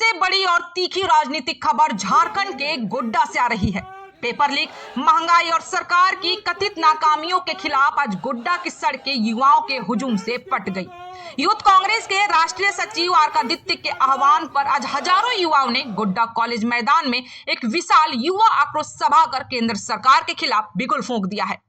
सबसे बड़ी और तीखी राजनीतिक खबर झारखंड के गोड्डा से आ रही है। पेपर लीक, महंगाई और सरकार की कथित नाकामियों के खिलाफ आज गोड्डा की सड़कें युवाओं के हुजूम से पट गई। यूथ कांग्रेस के राष्ट्रीय सचिव आरकादित्य के आह्वान पर आज हजारों युवाओं ने गोड्डा कॉलेज मैदान में एक विशाल युवा आक्रोश सभा कर केंद्र सरकार के खिलाफ बिगुल फूंक दिया है।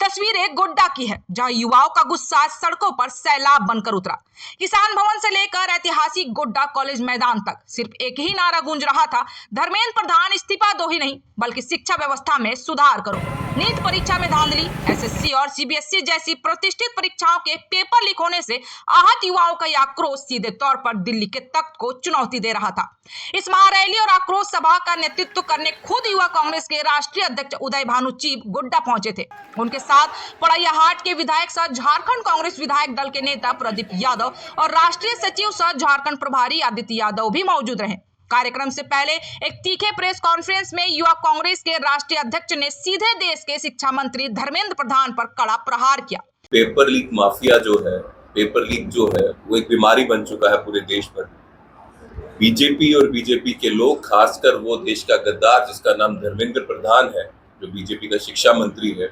तस्वीरें गोड्डा की है, जहां युवाओं का गुस्सा सड़कों पर सैलाब बनकर उतरा। किसान भवन से लेकर ऐतिहासिक गोड्डा कॉलेज मैदान तक सिर्फ एक ही नारा गूंज रहा था, धर्मेंद्र प्रधान इस्तीफा दो ही नहीं बल्कि शिक्षा व्यवस्था में सुधार करो। नीट परीक्षा में धांधली, एसएससी और सीबीएसई जैसी प्रतिष्ठित परीक्षाओं के पेपर लीक होने से आहत युवाओं का यह आक्रोश सीधे तौर पर दिल्ली के तख्त को चुनौती दे रहा था। इस महारैली और आक्रोश सभा का नेतृत्व करने खुद युवा कांग्रेस के राष्ट्रीय अध्यक्ष उदय भानु चीब गोड्डा पहुंचे थे। उनके साथ पड़ैयाहाट के विधायक सह झारखंड कांग्रेस विधायक दल के नेता प्रदीप यादव और राष्ट्रीय सचिव सह झारखंड प्रभारी आदित्य यादव भी मौजूद रहे। कार्यक्रम से पहले एक तीखे प्रेस कॉन्फ्रेंस में युवा कांग्रेस के राष्ट्रीय अध्यक्ष ने सीधे देश के शिक्षा मंत्री धर्मेंद्र प्रधान पर कड़ा प्रहार किया। पेपर लीक माफिया जो है, पेपर लीक जो है वो एक बीमारी बन चुका है पूरे देश भर में। बीजेपी और बीजेपी के लोग, खासकर वो देश का गद्दार जिसका नाम धर्मेंद्र प्रधान है, जो बीजेपी का शिक्षा मंत्री है,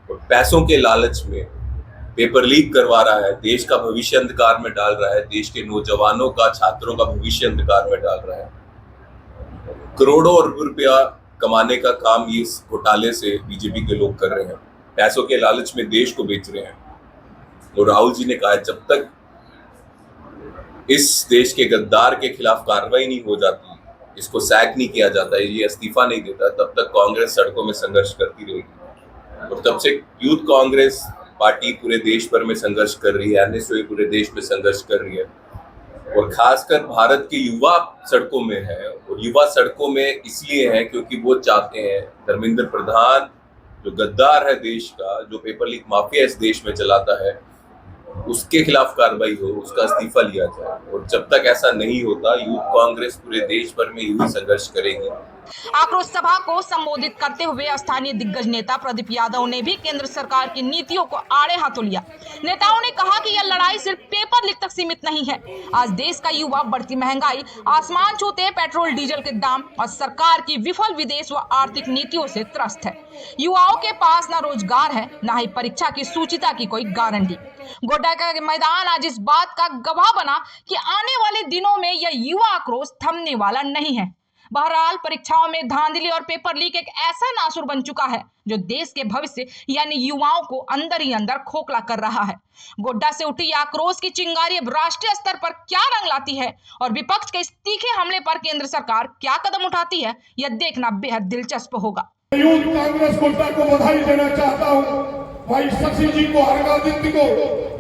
और पैसों के लालच में पेपर लीक करवा रहा है, देश का भविष्य अंधकार में डाल रहा है, देश के नौजवानों का, छात्रों का भविष्य अंधकार में डाल रहा है। करोड़ों रुपया कमाने का काम ये इस घोटाले से बीजेपी के लोग कर रहे हैं, पैसों के लालच में देश को बेच रहे हैं। और राहुल जी ने कहा है, जब तक इस देश के गद्दार के खिलाफ कार्रवाई नहीं हो जाती, इसको सैक नहीं किया जाता, ये इस्तीफा नहीं देता, तब तक कांग्रेस सड़कों में संघर्ष करती रहेगी। और तब से यूथ कांग्रेस पार्टी पूरे देश भर में संघर्ष कर रही है, एनएसयूआई पूरे देश में संघर्ष कर रही है, और खासकर भारत के युवा सड़कों में है। और युवा सड़कों में इसलिए है क्योंकि वो चाहते हैं धर्मेंद्र प्रधान, जो गद्दार है देश का, जो पेपर लीक माफिया इस देश में चलाता है, उसके खिलाफ कार्रवाई हो, उसका इस्तीफा लिया जाए। और जब तक ऐसा नहीं होता, यूथ कांग्रेस पूरे देश भर में यही संघर्ष करेगी। आक्रोश सभा को संबोधित करते हुए स्थानीय दिग्गज नेता प्रदीप यादव ने भी केंद्र सरकार की नीतियों को आड़े हाथों लिया। नेताओं ने कहा कि यह लड़ाई सिर्फ पेपर लीक तक सीमित नहीं है। आज देश का युवा बढ़ती महंगाई, आसमान छूते पेट्रोल डीजल के दाम और सरकार की विफल विदेश व आर्थिक नीतियों से त्रस्त है। युवाओं के पास न रोजगार है, न ही परीक्षा की सूचिता की कोई गारंटी। गोड्डा का मैदान आज इस बात का गवाह बना कि आने वाले दिनों में यह युवा आक्रोश थमने वाला नहीं है। बहरहाल, परीक्षाओं में धांधली और पेपर लीक एक ऐसा नासुर बन चुका है जो देश के भविष्य यानी युवाओं को अंदर ही अंदर खोखला कर रहा है। गोड्डा से उठी आक्रोश की चिंगारी अब राष्ट्रीय स्तर पर क्या रंग लाती है और विपक्ष के इस तीखे हमले पर केंद्र सरकार क्या कदम उठाती है, यह देखना बेहद दिलचस्प होगा। यूथ कांग्रेस गोड्डा को बधाई देना चाहता हूँ, भाई शशि जी को, आरकादित्य को,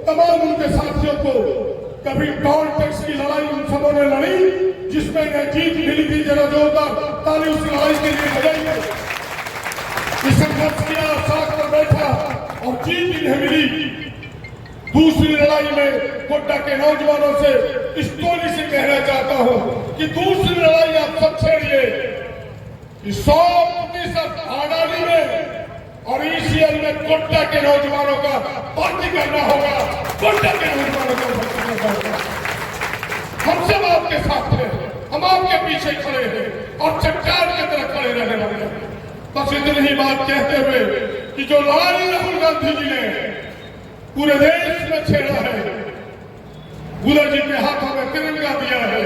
तमाम उनके साथियों को। कभी टोल टैक्स की लड़ाई उन सबों ने लड़ी जिसमें जीत मिली थी। जरा जोरदार ताली उस लड़ाई के लिए बजाइए। संघर्ष किया, साथ पर बैठा और जीत इन्हें मिली। दूसरी लड़ाई में गोड्डा के नौजवानों से इस टोली से कहना चाहता हूँ कि दूसरी लड़ाई आप सब छेड़िए। 100% आजादी में और ईसीएल में गोड्डा के नौजवानों का भर्ती करना होगा। गोड्डा के नौजवानों का भर्ती करना होगा। हम सब आपके साथ हैं, हम आपके पीछे खड़े हैं और चट्टान की तरह खड़े रहने वाले हैं। बस इतनी ही बात कहते हुए कि जो लड़ाई राहुल गांधी जी ने पूरे देश में छेड़ा है, बुद्ध जी के हाथों में तिरंगा दिया है,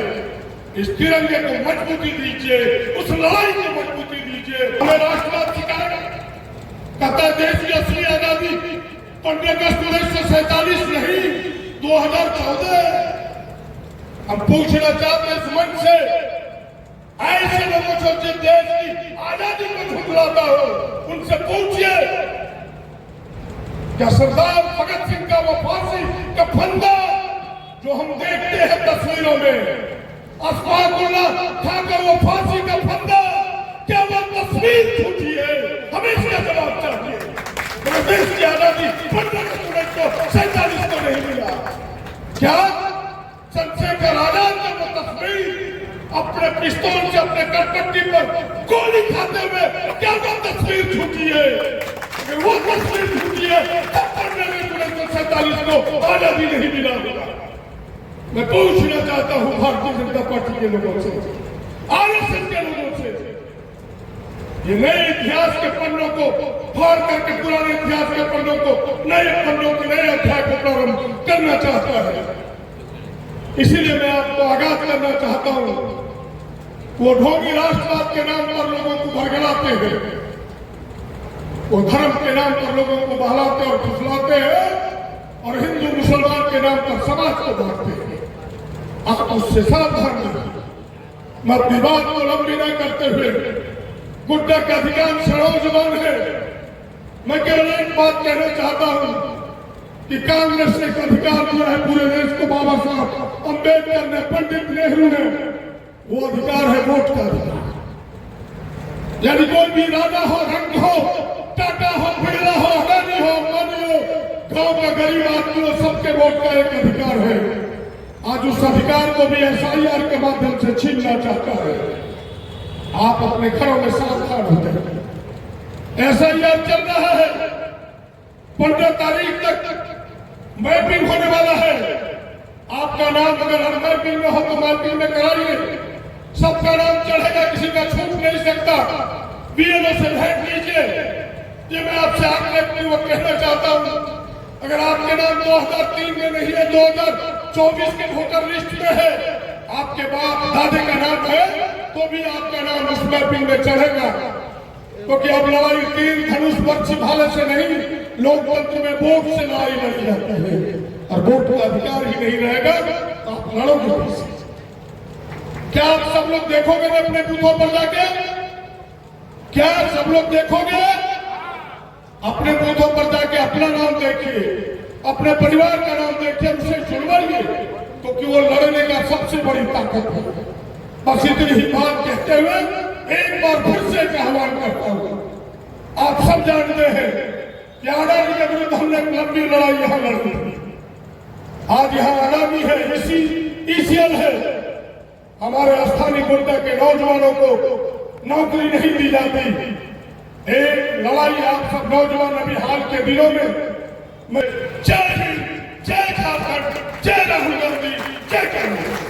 इस तिरंगे को मजबूती दीजिए, उस लड़ाई को मजबूती दीजिए। हमें राष्ट्रवाद सिखाएगा, कहता देश की असली आजादी 15 अगस्त 1947 नहीं, 2014। हम पूछना चाहते हैं इस मंच से, ऐसे लोगों को जो देश की आजादी को झुठलाता हो, उनसे पूछिए, क्या सरदार भगत सिंह का वो फांसी का फंदा जो हम देखते हैं तस्वीरों में, अशफाकुल्लाह खाकर वो फांसी का फंदा, क्या वो तस्वीर झूठी है? हमें इसका जवाब चाहिए। देश की आजादी 15 अगस्त 1947 को नहीं मिला। क्या चंद्रशेखर आजाद ने वो तस्वीर अपने पिस्तौल से अपने कटपट्टी पर गोली खाते हुए, क्या वो तस्वीर झूठी है? अगर वो तस्वीर झूठी है, तब 15 अगस्त 1947 को आजादी नहीं मिला। मैं पूछना चाहता हूँ भारतीय जनता पार्टी के लोगों से, आरएसएस के लोगों से। ये नए इतिहास के पन्नों को फाड़ करके पुराने इतिहास के पन्नों को, नए पन्नों के नए अध्याय को प्रारंभ करना चाहता है। इसीलिए मैं आपको आगाह करना चाहता हूं, वो ढोंगी राष्ट्रवाद के नाम पर लोगों को भरगलाते हैं, वो धर्म के नाम पर लोगों को बहलाते और फुसलाते हैं, और हिंदू मुसलमान के नाम पर समाज को बांटते हैं। आप उससे सावधान रहिए। मैं विवाद को लंबी न करते हुए, गुड्डा का अधिकांश नौजवान है, मैं केवल एक बात कहना चाहता हूं कि कांग्रेस ने एक अधिकार दिया है पूरे देश को, बाबा साहब अम्बेडकर ने, पंडित नेहरू ने, वो अधिकार है वोट का अधिकार। यानी कोई भी राजा हो, रंग हो, टाटा हो, बिरला हो, अडानी हो, अंबानी हो, गांव का गरीब आदमी हो, सबके वोट का एक अधिकार है। आज उस अधिकार को भी एसआईआर के माध्यम से छीनना चाहता है। आप अपने घरों में सावधान हो जाइए। एसआईआर चल रहा है, 15 तारीख तक मैपिंग होने वाला है। आपका नाम अगर मैपिंग में हो तो मैपिंग में कराइए, सबका नाम चढ़ेगा, किसी का छूट नहीं सकता। बीएलओ से भेंट लीजिए। ये मैं आपसे आग्रहपूर्वक कहना चाहता हूं, अगर आपके नाम 2003 में नहीं है, 2024 के वोटर लिस्ट में है, आपके बाप दादे का नाम है, तो भी आपका नाम उस मैपिंग में चढ़ेगा। क्योंकि अब लड़ाई तीर धनुष पक्षी भाले से नहीं, लोकतंत्र में वोट से लड़ाई लड़ी जाती है, और वोट का अधिकार ही नहीं रहेगा तो आप लड़ोगे। क्या आप सब लोग देखोगे ना अपने बूथों पर जाके? क्या सब लोग देखोगे? अपने बूथों पर जाके अपना नाम देखिए, अपने परिवार का नाम देखिए, उसे चुनवाइए, क्योंकि वो लड़ने का सबसे बड़ी ताकत है। बस इतनी ही बात कहते हुए एक बार फिर से एक आह्वान करता हूं। आप सब जानते हैं कि अडानी के विरुद्ध हमने एक लंबी लड़ाई यहां लड़ी थी। आज यहां अडानी है, ईसीएल है, हमारे स्थानीय गुड्डा के नौजवानों को नौकरी नहीं दी जाती। एक लड़ाई आप सब नौजवान अभी हाल के दिनों में, जय हिंद, जय झारखंड, जय राहुल गांधी, जय कांग्रेस।